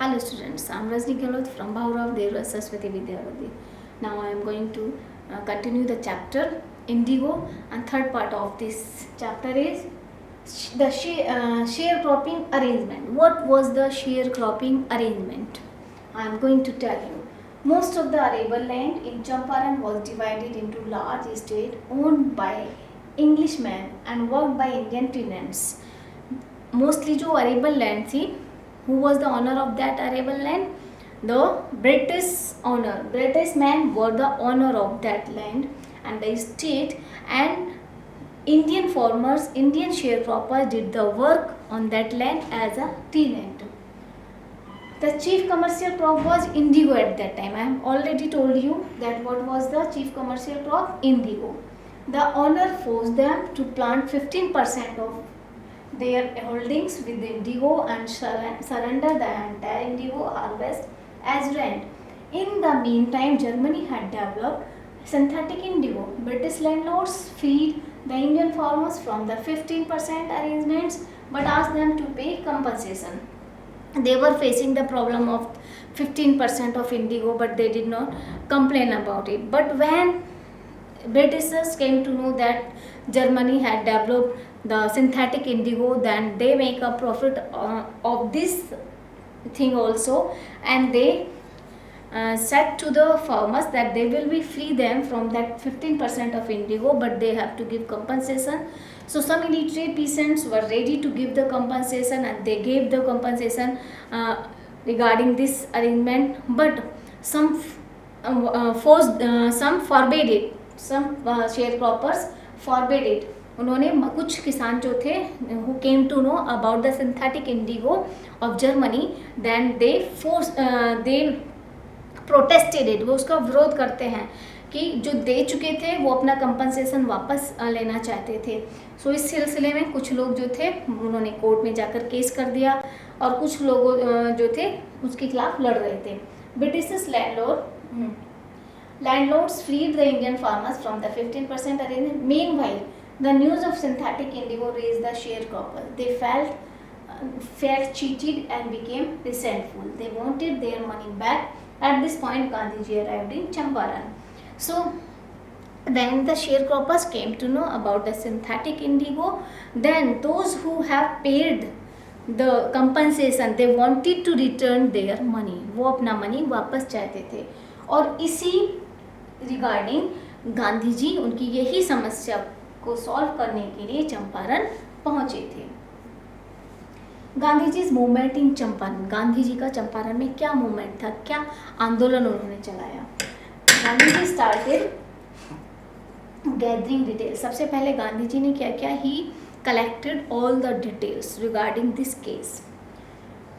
Hello students, I am Rajni Gehlot from Bhaurav Devra Saraswati Vidyavati. Now I am going to continue the chapter Indigo, and third part of this chapter is the sharecropping arrangement. What was the sharecropping arrangement? I am going to tell you. Most of the arable land in Champaran was divided into large estate owned by Englishmen and worked by Indian tenants. Mostly जो arable land थी, who was the owner of that arable land? The British owner. British men were the owner of that land and the estate, and Indian farmers, Indian sharecroppers did the work on that land as a tenant. The chief commercial crop was indigo at that time. I have already told you that what was the chief commercial crop? Indigo. The owner forced them to plant 15% of their holdings with indigo and surrender the entire indigo harvest as rent. In the meantime, Germany had developed synthetic indigo. British landlords freed the Indian farmers from the 15% arrangements but asked them to pay compensation. They were facing the problem of 15% of indigo, but they did not complain about it. But when Britishers came to know that Germany had developed the synthetic indigo, then they make a profit of this thing also, and they said to the farmers that they will be free them from that 15% of indigo, but they have to give compensation. So some illiterate peasants were ready to give the compensation, and they gave the compensation regarding this arrangement, but some some forbade it. Some sharecroppers forbade it. उन्होंने कुछ किसान जो थे who came to know about the synthetic indigo of Germany, then they protested it. वो उसका विरोध करते हैं कि जो दे चुके थे वो अपना कंपनसेशन वापस लेना चाहते थे. सो इस सिलसिले में कुछ लोग जो थे उन्होंने कोर्ट में जाकर केस कर दिया, और कुछ लोग जो थे उसके खिलाफ लड़ रहे थे. British landlords freed the Indian farmers from the 15% arrangement. Meanwhile, the news of synthetic indigo raised the sharecroppers. They felt cheated and became resentful. They wanted their money back. At this point, Gandhiji arrived in Champaran. So then the sharecroppers came to know about the synthetic indigo. Then those who have paid the compensation, they wanted to return their money. वो अपना money वापस चाहते थे. और इसी regarding Gandhi ji उनकी यही समस्या को सॉल्व करने के लिए चंपारण पहुंचे थे. Gandhi ji movement in Champaran. गांधी जी का चंपारण में क्या मूवमेंट था, क्या आंदोलन उन्होंने चलाया? Gandhi ji started gathering details. सबसे पहले गांधी जी ने क्या किया? ही collected all the details regarding this case.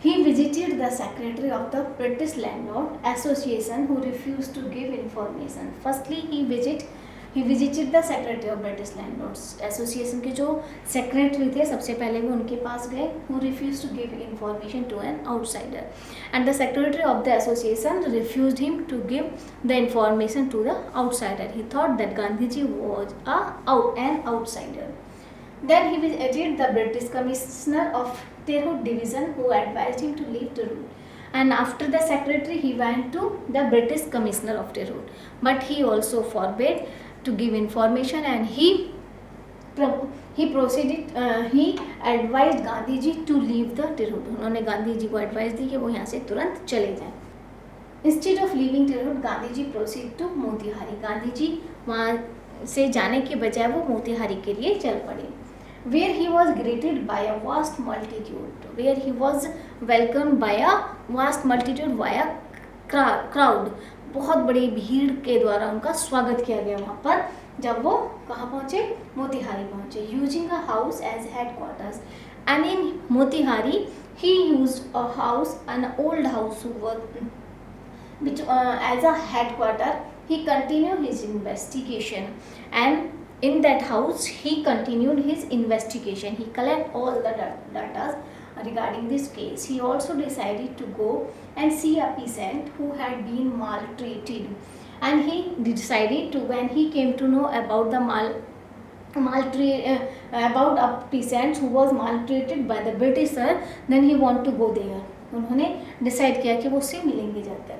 He visited the secretary of the British Landlord Association, who refused to give information. Firstly, he visited the secretary of British Landlords Association के जो secretary थे, सबसे पहले वो उनके पास गए, who refused to give information to an outsider. And the secretary of the association refused him to give the information to the outsider. He thought that Gandhiji was an outsider. Then he visited the British Commissioner of Tirhut Division, who advised him to leave Tirhut. And after the secretary, he went to the British Commissioner of Tirhut. But he also forbade to give information, and he advised Gandhi ji to leave the Tirhut. उन्होंने गांधी जी को advice दी कि वो यहाँ से तुरंत चले जाएं. Instead of leaving Tirhut, Gandhi ji proceed to Motihari. Gandhi ji वहाँ से जाने के बजाय वो मोतिहारी के लिए चल पड़े. Where he was greeted by a vast multitude, where he was welcomed by a vast multitude via crowd. बहुत बड़ी भीड़ के द्वारा उनका स्वागत किया गया वहाँ पर. जब वो कहाँ पहुँचे? मोतिहारी पहुँचे. Using a house as headquarters, and in Motihari he used a house, an old house which as a headquarter. He continued his investigation, and in that house he continued his investigation. He collected all the data regarding this case. He also decided to go and see a peasant who had been maltreated, and he decided to, when he came to know about the about a peasant who was maltreated by the Britisher, then he want to go there. उन्होंने decide किया कि वो उससे मिलेंगे जाकर।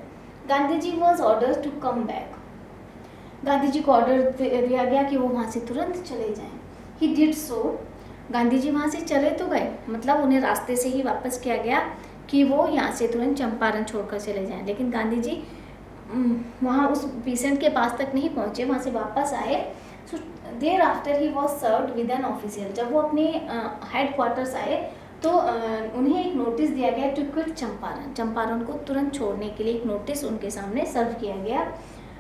Gandhi ji was order to come back, Gandhi ji को order दिया गया कि वो वहाँ से तुरंत चले जाएं। He did so, Gandhi ji वहाँ से चले तो गए, मतलब उन्हें रास्ते से ही वापस किया गया कि वो यहाँ से तुरंत चंपारण छोड़कर चले जाएं, लेकिन गांधी जी वहाँ उस पीसेंट के पास तक नहीं पहुँचे, वहाँ से वापस आए। So thereafter he was served with an official, जब वो अपने हेड क्वार्टर्स आए तो उन्हें एक नोटिस दिया गया टू क्विट चंपारण, चंपारण को तुरंत छोड़ने के लिए एक नोटिस उनके सामने सर्व किया गया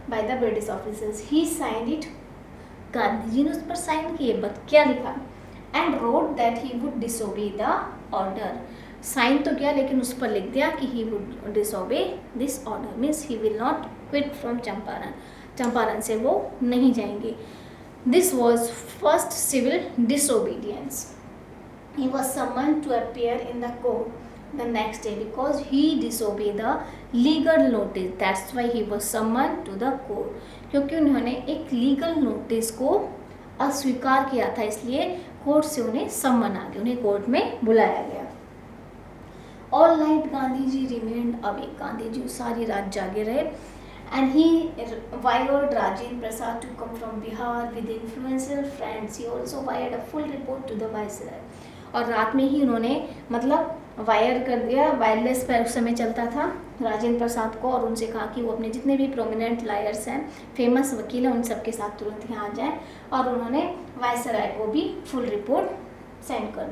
by the British officers. He signed it, Gandhi ji ने उस पर साइन किए, बट क्या लिखा, and wrote that he would disobey the order, sign तो किया लेकिन उस पर लिख दिया कि he would disobey this order, means he will not quit from Champaran, Champaran से वो नहीं जाएंगे। This was first civil disobedience. He was summoned to appear in the court the next day because he disobeyed the legal notice. That's why he was summoned to the court. क्योंकि उन्होंने एक legal notice को अस्वीकार किया था, इसलिए court से उन्हें सम्मन आ गया, उन्हें कोर्ट में बुलाया गया। All night Gandhi ji remained awake, Gandhi ji सारी रात जागे रहे। And he wired Rajendra Prasad to come from Bihar with influential friends. He also wired a full report to the viceroy. और रात में ही उन्होंने मतलब वायर कर दिया, वायरलेस पर उस समय चलता था, राजेंद्र प्रसाद को, और उनसे कहा कि वो अपने जितने भी प्रोमिनेंट लायर्स हैं, फेमस वकील हैं, उन सबके साथ तुरंत यहाँ आ जाएं, और उन्होंने वायसराय को भी फुल रिपोर्ट सेंड कर